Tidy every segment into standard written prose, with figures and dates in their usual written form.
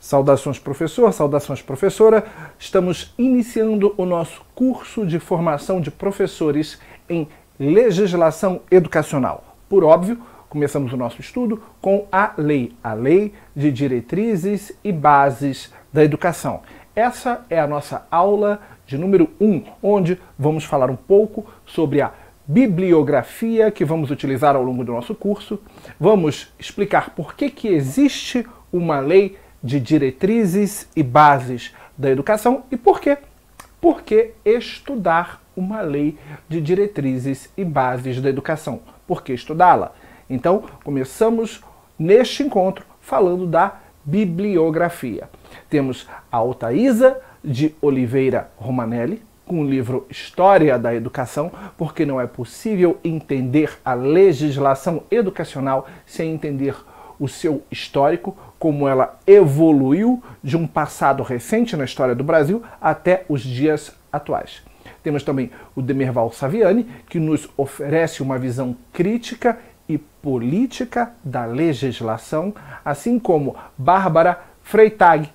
Saudações, professor, saudações, professora. Estamos iniciando o nosso curso de formação de professores em legislação educacional. Por óbvio, começamos o nosso estudo com a Lei de Diretrizes e Bases da Educação. Essa é a nossa aula de número 1, onde vamos falar um pouco sobre a bibliografia que vamos utilizar ao longo do nosso curso. Vamos explicar por que existe uma lei de diretrizes e bases da educação e por quê. Por que estudar uma lei de diretrizes e bases da educação? Por que estudá-la? Então, começamos neste encontro falando da bibliografia. Temos a Altaísa de Oliveira Romanelli, com o livro História da Educação, porque não é possível entender a legislação educacional sem entender o seu histórico, como ela evoluiu de um passado recente na história do Brasil até os dias atuais. Temos também o Demerval Saviani, que nos oferece uma visão crítica e política da legislação, assim como Bárbara Freytag,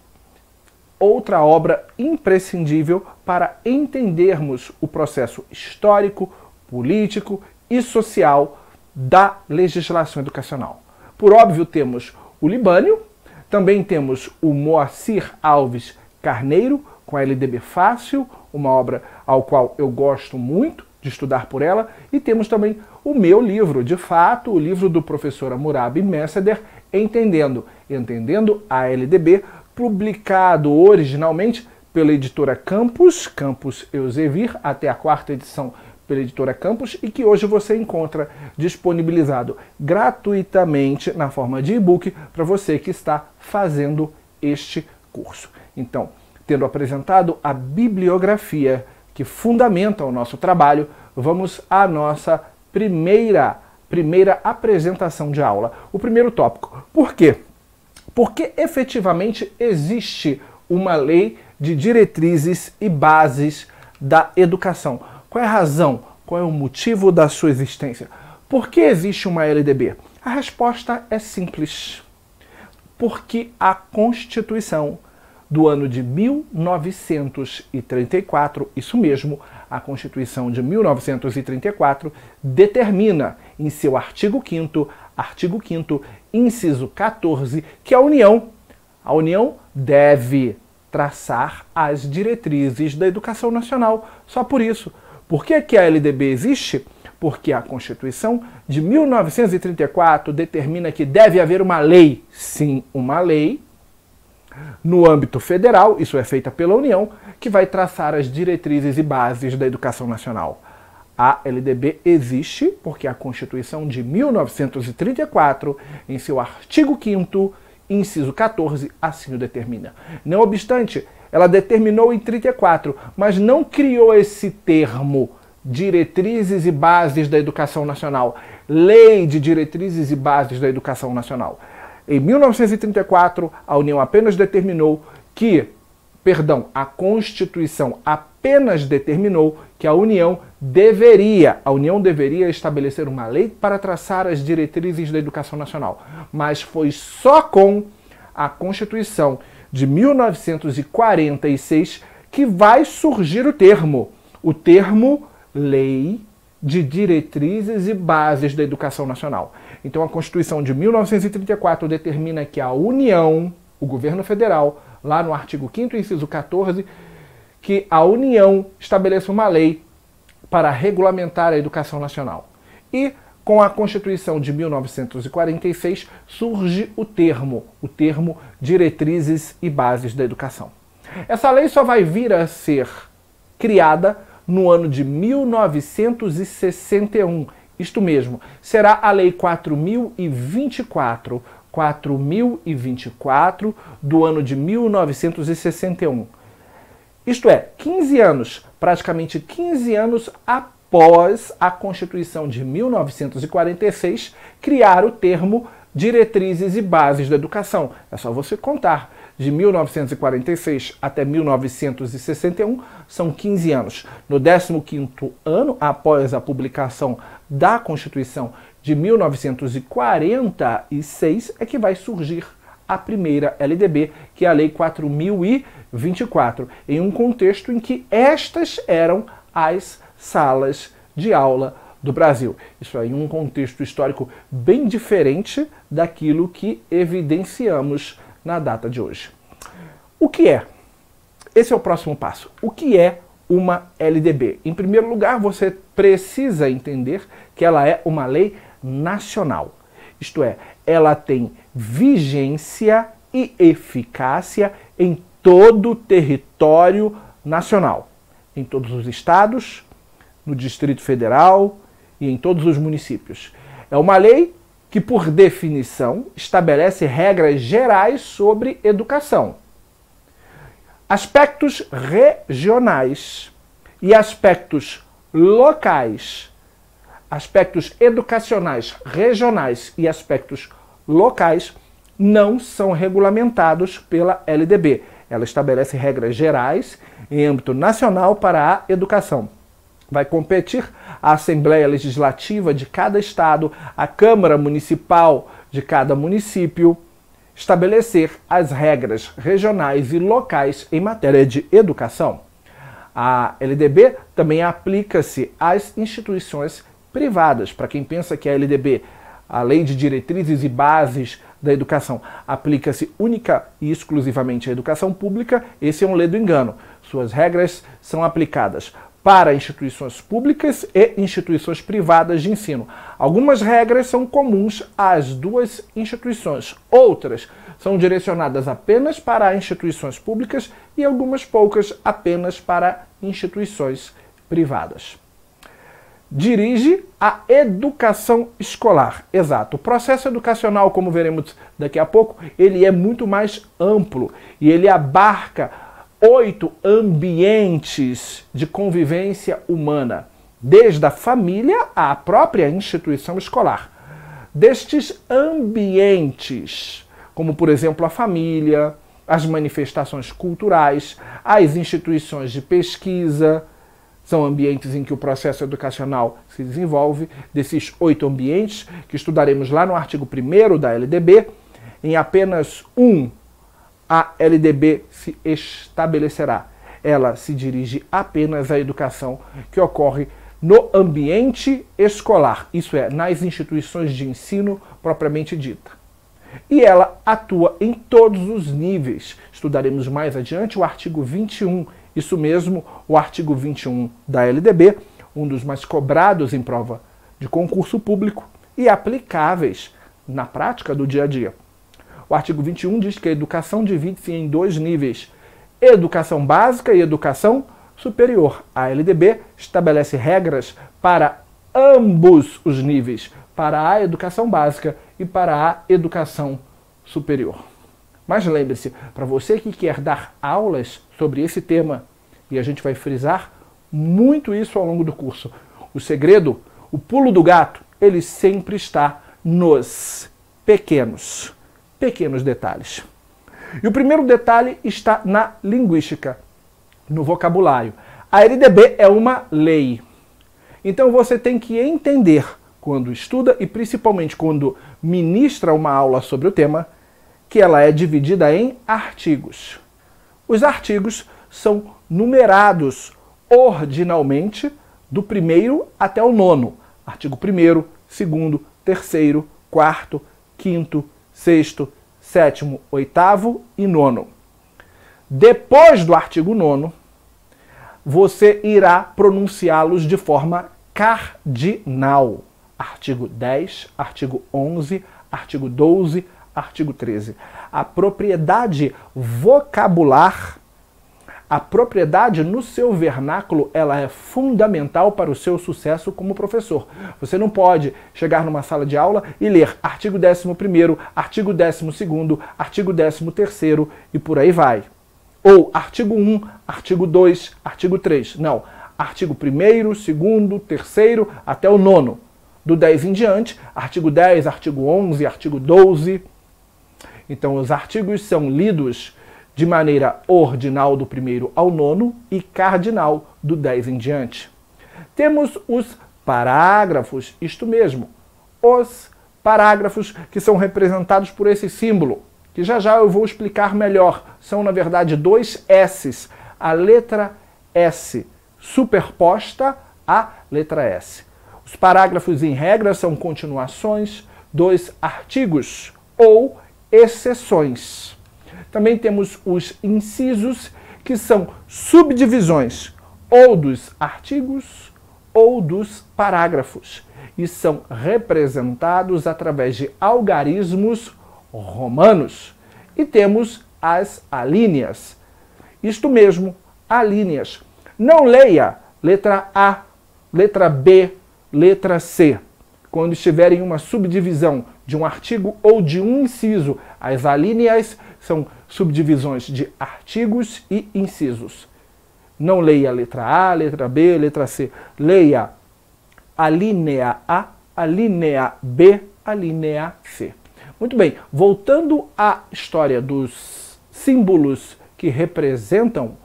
outra obra imprescindível para entendermos o processo histórico, político e social da legislação educacional. Por óbvio, temos o Libânio, também temos o Moacir Alves Carneiro, com a LDB Fácil, uma obra ao qual eu gosto muito de estudar por ela, e temos também o meu livro, de fato, o livro do professor Hammurabi Messeder, Entendendo a LDB, publicado originalmente pela editora Campus Elsevier, até a 4ª edição pela editora Campus, e que hoje você encontra disponibilizado gratuitamente na forma de e-book para você que está fazendo este curso. Então, tendo apresentado a bibliografia que fundamenta o nosso trabalho, vamos à nossa primeira apresentação de aula. O primeiro tópico. Por quê? Porque efetivamente existe uma lei de diretrizes e bases da educação. Qual é a razão? Qual é o motivo da sua existência? Por que existe uma LDB? A resposta é simples. Porque a Constituição do ano de 1934, isso mesmo, a Constituição de 1934, determina em seu artigo 5º, inciso 14, que a União deve traçar as diretrizes da educação nacional. Só por isso. Por que a LDB existe? Porque a Constituição de 1934 determina que deve haver uma lei, sim, uma lei, no âmbito federal, isso é feita pela União, que vai traçar as diretrizes e bases da educação nacional. A LDB existe porque a Constituição de 1934, em seu artigo 5º, inciso 14, assim o determina. Não obstante, ela determinou em 34, mas não criou esse termo, diretrizes e bases da educação nacional, lei de diretrizes e bases da educação nacional. Em 1934, a União apenas determinou que, a Constituição apenas determinou que a União deveria estabelecer uma lei para traçar as diretrizes da educação nacional. Mas foi só com a Constituição de 1946 que vai surgir o termo Lei de Diretrizes e Bases da Educação Nacional. Então a Constituição de 1934 determina que a União, o governo federal, lá no artigo 5º, inciso 14, que a União estabeleça uma lei para regulamentar a educação nacional. E com a Constituição de 1946 surge o termo Diretrizes e Bases da Educação. Essa lei só vai vir a ser criada no ano de 1961. Isto mesmo, será a Lei 4024 do ano de 1961. Isto é, 15 anos, praticamente 15 anos após a Constituição de 1946 criar o termo Diretrizes e Bases da Educação. É só você contar. De 1946 até 1961 são 15 anos. No 15º ano, após a publicação da Constituição de 1946, é que vai surgir a primeira LDB, que é a Lei 4.024, em um contexto em que estas eram as salas de aula do Brasil. Isso aí, um contexto histórico bem diferente daquilo que evidenciamos na data de hoje. O que é? Esse é o próximo passo. O que é uma LDB? Em primeiro lugar, você precisa entender que ela é uma lei nacional. Isto é, ela tem vigência e eficácia em todo o território nacional, em todos os estados, no Distrito Federal e em todos os municípios. É uma lei que, por definição, estabelece regras gerais sobre educação. Aspectos regionais e aspectos locais, aspectos educacionais regionais e aspectos locais não são regulamentados pela LDB. Ela estabelece regras gerais em âmbito nacional para a educação. Vai competir a Assembleia Legislativa de cada estado, a Câmara Municipal de cada município, estabelecer as regras regionais e locais em matéria de educação. A LDB também aplica-se às instituições privadas. Para quem pensa que a LDB, a Lei de Diretrizes e Bases da Educação, aplica-se única e exclusivamente à educação pública, esse é um ledo engano. Suas regras são aplicadas para instituições públicas e instituições privadas de ensino. Algumas regras são comuns às duas instituições, outras são direcionadas apenas para instituições públicas e algumas poucas apenas para instituições privadas. Dirige a educação escolar. Exato. O processo educacional, como veremos daqui a pouco, ele é muito mais amplo e ele abarca 8 ambientes de convivência humana, desde a família à própria instituição escolar. Destes ambientes, como por exemplo a família, as manifestações culturais, as instituições de pesquisa, são ambientes em que o processo educacional se desenvolve. Desses 8 ambientes, que estudaremos lá no artigo 1º da LDB, em apenas um a LDB se estabelecerá. Ela se dirige apenas à educação que ocorre no ambiente escolar, isso é, nas instituições de ensino propriamente dita. E ela atua em todos os níveis. Estudaremos mais adiante o artigo 21, isso mesmo, o artigo 21 da LDB, um dos mais cobrados em prova de concurso público e aplicáveis na prática do dia a dia. O artigo 21 diz que a educação divide-se em 2 níveis, educação básica e educação superior. A LDB estabelece regras para ambos os níveis, para a educação básica e para a educação superior. Mas lembre-se, para você que quer dar aulas sobre esse tema, e a gente vai frisar muito isso ao longo do curso, o segredo, o pulo do gato, ele sempre está nos pequenos detalhes. E o primeiro detalhe está na linguística, no vocabulário. A LDB é uma lei. Então você tem que entender, quando estuda e principalmente quando ministra uma aula sobre o tema, que ela é dividida em artigos. Os artigos são numerados ordinalmente do 1º até o 9º. Artigo 1º, 2º, 3º, 4º, 5º, 6º, 7º, 8º e 9º. Depois do artigo 9º, você irá pronunciá-los de forma cardinal. Artigo 10, artigo 11, artigo 12, artigo 13. A propriedade vocabular, a propriedade no seu vernáculo, ela é fundamental para o seu sucesso como professor. Você não pode chegar numa sala de aula e ler artigo 11º, artigo 12º, artigo 13º e por aí vai. Ou artigo 1, artigo 2, artigo 3. Não, artigo 1º, 2º, 3º até o 9º. Do 10 em diante, artigo 10, artigo 11, artigo 12. Então os artigos são lidos de maneira ordinal do 1º ao 9º e cardinal do 10 em diante. Temos os parágrafos, isto mesmo, os parágrafos que são representados por esse símbolo. que já já eu vou explicar melhor. São, na verdade, dois S's. A letra S superposta à letra S. Os parágrafos, em regra, são continuações dos artigos ou exceções. Também temos os incisos, que são subdivisões ou dos artigos ou dos parágrafos, e são representados através de algarismos romanos. E temos as alíneas. Isto mesmo, alíneas. Não leia letra A, letra B, letra C. Quando estiverem uma subdivisão de um artigo ou de um inciso, as alíneas são subdivisões de artigos e incisos. Não leia a letra A, letra B, letra C. Leia a linha A, a linha B, a linha C. Muito bem, voltando à história dos símbolos que representam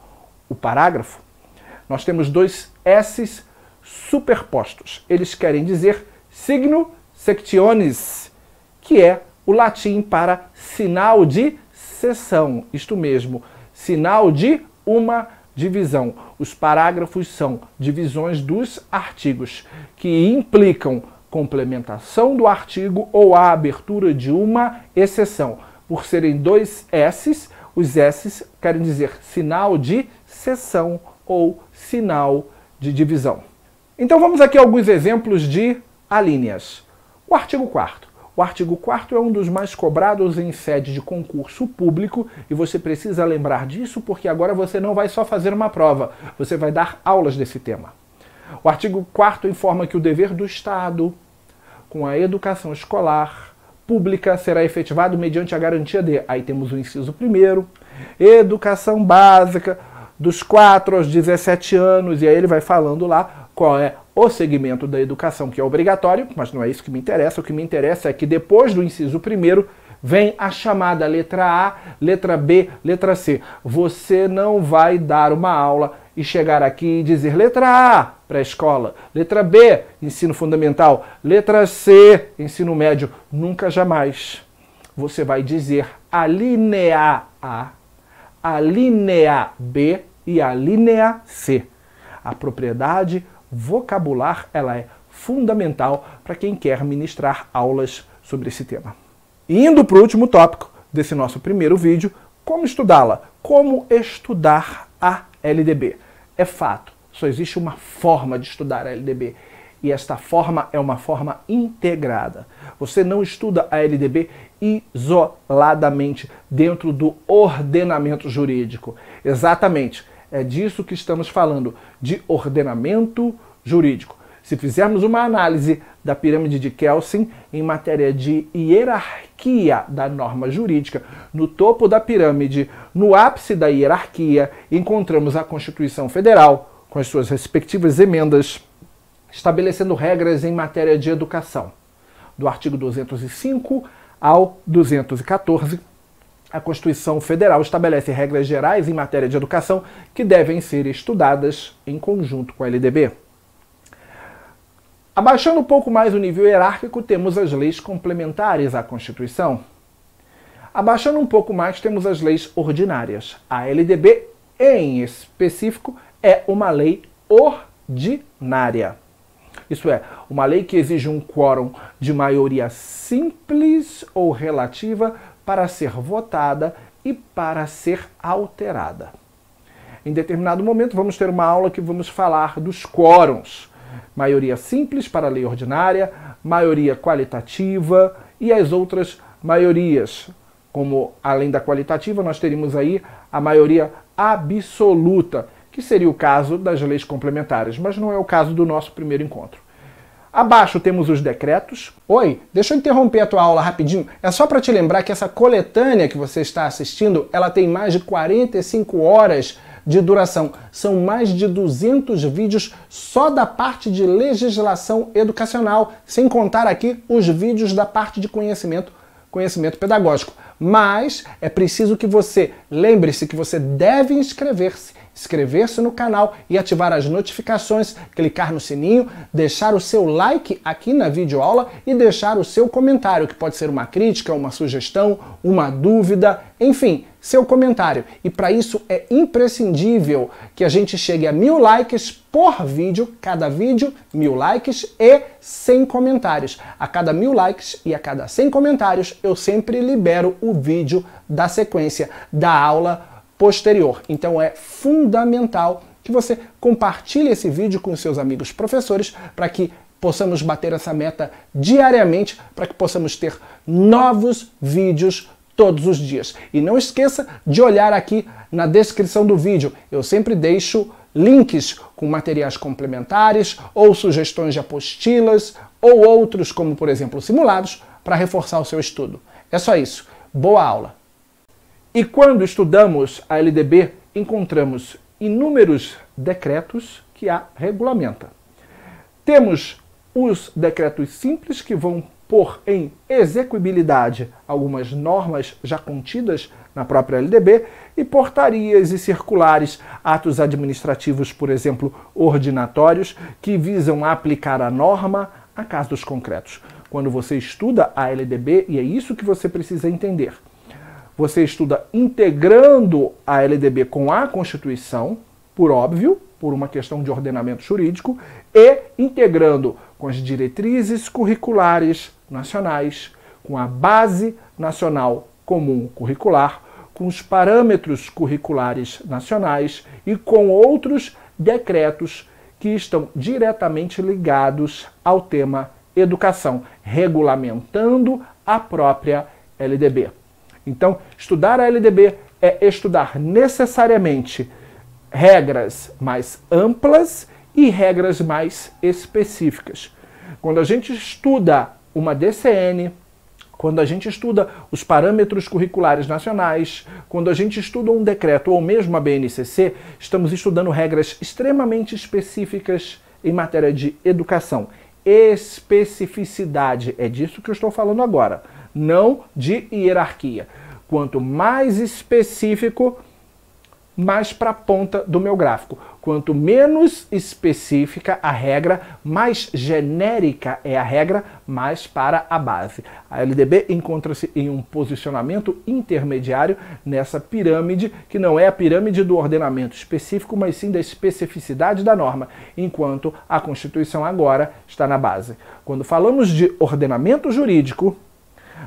o parágrafo, nós temos dois S's superpostos. Eles querem dizer signo sectionis, que é o latim para sinal de seção. Isto mesmo, sinal de uma divisão. Os parágrafos são divisões dos artigos, que implicam complementação do artigo ou a abertura de uma exceção. Por serem dois S's, os S's querem dizer sinal de seção ou sinal de divisão. Então vamos aqui a alguns exemplos de alíneas. O artigo 4º. O artigo 4º é um dos mais cobrados em sede de concurso público e você precisa lembrar disso porque agora você não vai só fazer uma prova, você vai dar aulas desse tema. O artigo 4º informa que o dever do Estado com a educação escolar pública será efetivado mediante a garantia de... Aí temos o inciso 1º, educação básica dos 4 aos 17 anos, e aí ele vai falando lá qual é o segmento da educação que é obrigatório, mas não é isso que me interessa. O que me interessa é que depois do inciso 1º vem a chamada letra A, letra B, letra C. Você não vai dar uma aula e chegar aqui e dizer letra A, pré-escola, letra B, ensino fundamental, letra C, ensino médio. Nunca, jamais. Você vai dizer a linha A, a linha B e a linha C. A propriedade vocabular, ela é fundamental para quem quer ministrar aulas sobre esse tema. E indo para o último tópico desse nosso primeiro vídeo, como estudá-la? Como estudar a LDB? É fato, só existe uma forma de estudar a LDB, e esta forma é uma forma integrada. Você não estuda a LDB isoladamente dentro do ordenamento jurídico. Exatamente. É disso que estamos falando, de ordenamento jurídico. Se fizermos uma análise da pirâmide de Kelsen em matéria de hierarquia da norma jurídica, no topo da pirâmide, no ápice da hierarquia, encontramos a Constituição Federal, com as suas respectivas emendas, estabelecendo regras em matéria de educação. Do artigo 205 ao 214, a Constituição Federal estabelece regras gerais em matéria de educação que devem ser estudadas em conjunto com a LDB. Abaixando um pouco mais o nível hierárquico, temos as leis complementares à Constituição. Abaixando um pouco mais, temos as leis ordinárias. A LDB, em específico, é uma lei ordinária. Isso é, uma lei que exige um quórum de maioria simples ou relativa para ser votada e para ser alterada. Em determinado momento vamos ter uma aula que vamos falar dos quórums. Maioria simples para a lei ordinária, maioria qualitativa e as outras maiorias. Como, além da qualitativa, nós teríamos aí a maioria absoluta, que seria o caso das leis complementares, mas não é o caso do nosso primeiro encontro. Abaixo temos os decretos. Oi, deixa eu interromper a tua aula rapidinho. É só para te lembrar que essa coletânea que você está assistindo, ela tem mais de 45 horas de duração. São mais de 200 vídeos só da parte de legislação educacional, sem contar aqui os vídeos da parte de conhecimento conhecimento pedagógico. Mas é preciso que você lembre-se que você deve inscrever-se no canal e ativar as notificações, clicar no sininho, deixar o seu like aqui na videoaula e deixar o seu comentário, que pode ser uma crítica, uma sugestão, uma dúvida, enfim, seu comentário. E para isso é imprescindível que a gente chegue a 1000 likes por vídeo, cada vídeo 1000 likes e 100 comentários. A cada 1000 likes e a cada 100 comentários eu sempre libero o vídeo da sequência da aula posterior. Então é fundamental que você compartilhe esse vídeo com seus amigos professores para que possamos bater essa meta diariamente, para que possamos ter novos vídeos todos os dias. E não esqueça de olhar aqui na descrição do vídeo. Eu sempre deixo links com materiais complementares ou sugestões de apostilas ou outros, como por exemplo simulados, para reforçar o seu estudo. É só isso. Boa aula! E quando estudamos a LDB, encontramos inúmeros decretos que a regulamentam. Temos os decretos simples, que vão pôr em execuibilidade algumas normas já contidas na própria LDB, e portarias e circulares, atos administrativos, por exemplo, ordinatórios, que visam aplicar a norma a casos concretos. Quando você estuda a LDB, e é isso que você precisa entender, você estuda integrando a LDB com a Constituição, por óbvio, por uma questão de ordenamento jurídico, e integrando com as diretrizes curriculares nacionais, com a Base Nacional Comum Curricular, com os parâmetros curriculares nacionais e com outros decretos que estão diretamente ligados ao tema educação, regulamentando a própria LDB. Então, estudar a LDB é estudar necessariamente regras mais amplas e regras mais específicas. Quando a gente estuda uma DCN, quando a gente estuda os parâmetros curriculares nacionais, quando a gente estuda um decreto ou mesmo a BNCC, estamos estudando regras extremamente específicas em matéria de educação. Especificidade, é disso que eu estou falando agora, não de hierarquia. Quanto mais específico, mais para a ponta do meu gráfico. Quanto menos específica a regra, mais genérica é a regra, mais para a base. A LDB encontra-se em um posicionamento intermediário nessa pirâmide, que não é a pirâmide do ordenamento específico, mas sim da especificidade da norma, enquanto a Constituição agora está na base. Quando falamos de ordenamento jurídico,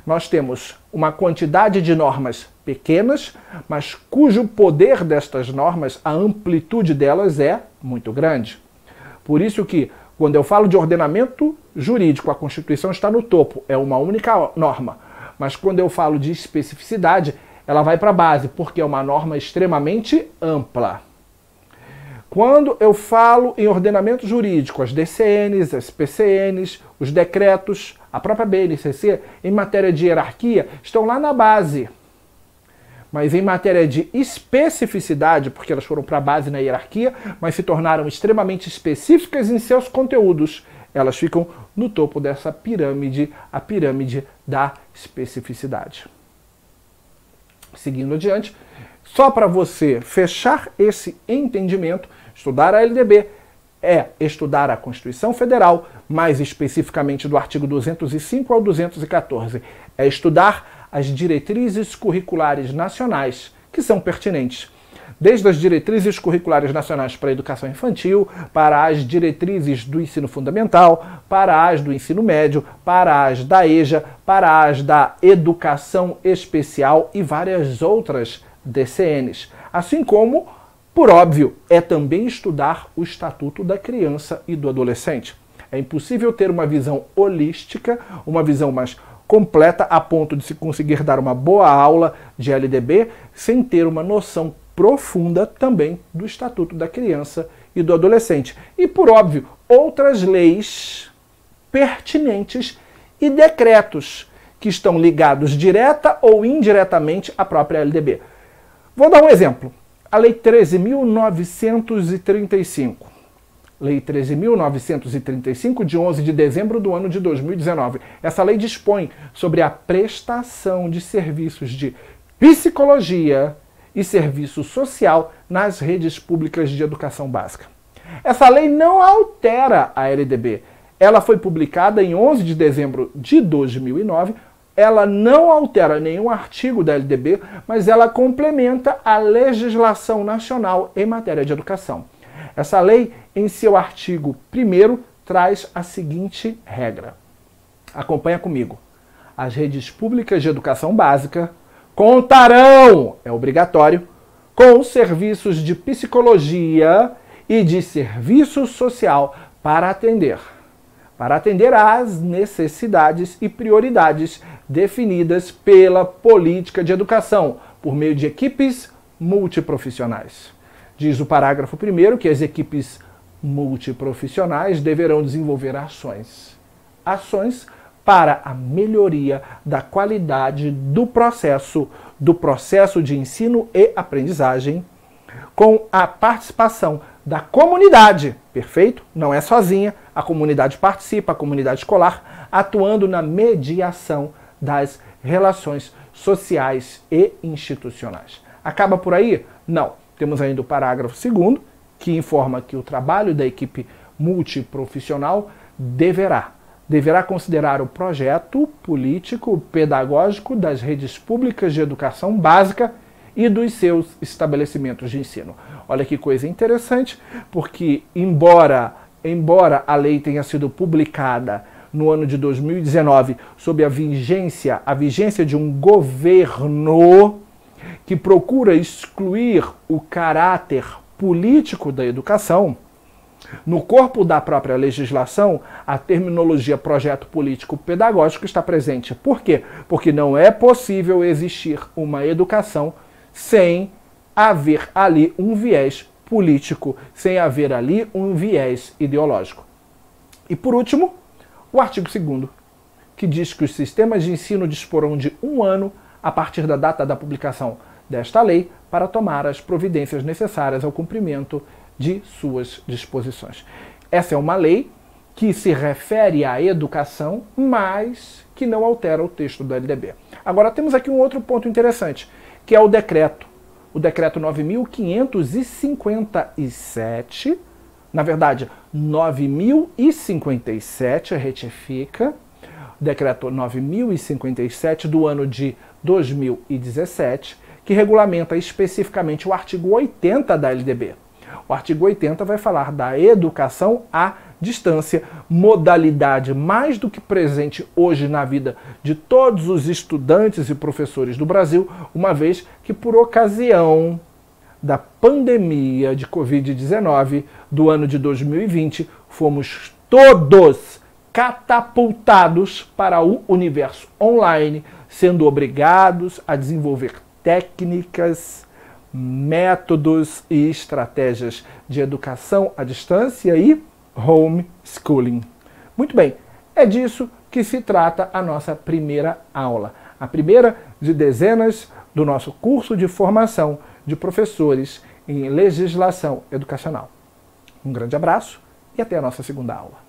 nós temos uma quantidade de normas pequenas, mas cujo poder destas normas, a amplitude delas é muito grande. Por isso que, quando eu falo de ordenamento jurídico, a Constituição está no topo, é uma única norma. Mas quando eu falo de especificidade, ela vai para a base, porque é uma norma extremamente ampla. Quando eu falo em ordenamento jurídico, as DCNs, as PCNs, os decretos, a própria BNCC, em matéria de hierarquia, estão lá na base. Mas em matéria de especificidade, porque elas foram para a base na hierarquia, mas se tornaram extremamente específicas em seus conteúdos, elas ficam no topo dessa pirâmide, a pirâmide da especificidade. Seguindo adiante, só para você fechar esse entendimento, estudar a LDB é estudar a Constituição Federal, mais especificamente do artigo 205 ao 214. É estudar as diretrizes curriculares nacionais que são pertinentes. Desde as diretrizes curriculares nacionais para a educação infantil, para as diretrizes do ensino fundamental, para as do ensino médio, para as da EJA, para as da educação especial e várias outras DCNs. Assim como, por óbvio, é também estudar o Estatuto da Criança e do Adolescente. É impossível ter uma visão holística, uma visão mais completa a ponto de se conseguir dar uma boa aula de LDB sem ter uma noção profunda também do Estatuto da Criança e do Adolescente. E, por óbvio, outras leis pertinentes e decretos que estão ligados direta ou indiretamente à própria LDB. Vou dar um exemplo. A Lei 13.935. Lei 13.935, de 11 de dezembro do ano de 2019. Essa lei dispõe sobre a prestação de serviços de psicologia e serviço social nas redes públicas de educação básica. Essa lei não altera a LDB. Ela foi publicada em 11 de dezembro de 2009. Ela não altera nenhum artigo da LDB, mas ela complementa a legislação nacional em matéria de educação. Essa lei, em seu artigo 1º, traz a seguinte regra. Acompanha comigo. As redes públicas de educação básica contarão, é obrigatório, com serviços de psicologia e de serviço social para atender às necessidades e prioridades definidas pela política de educação, por meio de equipes multiprofissionais. Diz o parágrafo 1º que as equipes multiprofissionais deverão desenvolver ações para a melhoria da qualidade do processo de ensino e aprendizagem, com a participação da comunidade, perfeito? Não é sozinha, a comunidade participa, a comunidade escolar, atuando na mediação das relações sociais e institucionais. Acaba por aí? Não. Temos ainda o parágrafo 2º, que informa que o trabalho da equipe multiprofissional deverá considerar o projeto político pedagógico das redes públicas de educação básica e dos seus estabelecimentos de ensino. Olha que coisa interessante, porque embora a lei tenha sido publicada no ano de 2019 sob a vigência de um governo que procura excluir o caráter político da educação, no corpo da própria legislação, a terminologia projeto político pedagógico está presente. Por quê? Porque não é possível existir uma educação sem haver ali um viés político, sem haver ali um viés ideológico. E por último, o artigo 2º, que diz que os sistemas de ensino disporão de 1 ano a partir da data da publicação desta lei para tomar as providências necessárias ao cumprimento de suas disposições. Essa é uma lei que se refere à educação, mas que não altera o texto do LDB. Agora temos aqui um outro ponto interessante, que é o decreto 9.557, na verdade, 9.057, retifica, decreto 9.057 do ano de 2017, que regulamenta especificamente o artigo 80 da LDB. O artigo 80 vai falar da educação à distância, modalidade mais do que presente hoje na vida de todos os estudantes e professores do Brasil, uma vez que por ocasião da pandemia de Covid-19 do ano de 2020, fomos todos catapultados para o universo online, sendo obrigados a desenvolver técnicas, métodos e estratégias de educação à distância e homeschooling. Muito bem, é disso que se trata a nossa primeira aula. A primeira de dezenas do nosso curso de formação de professores em legislação educacional. Um grande abraço e até a nossa segunda aula.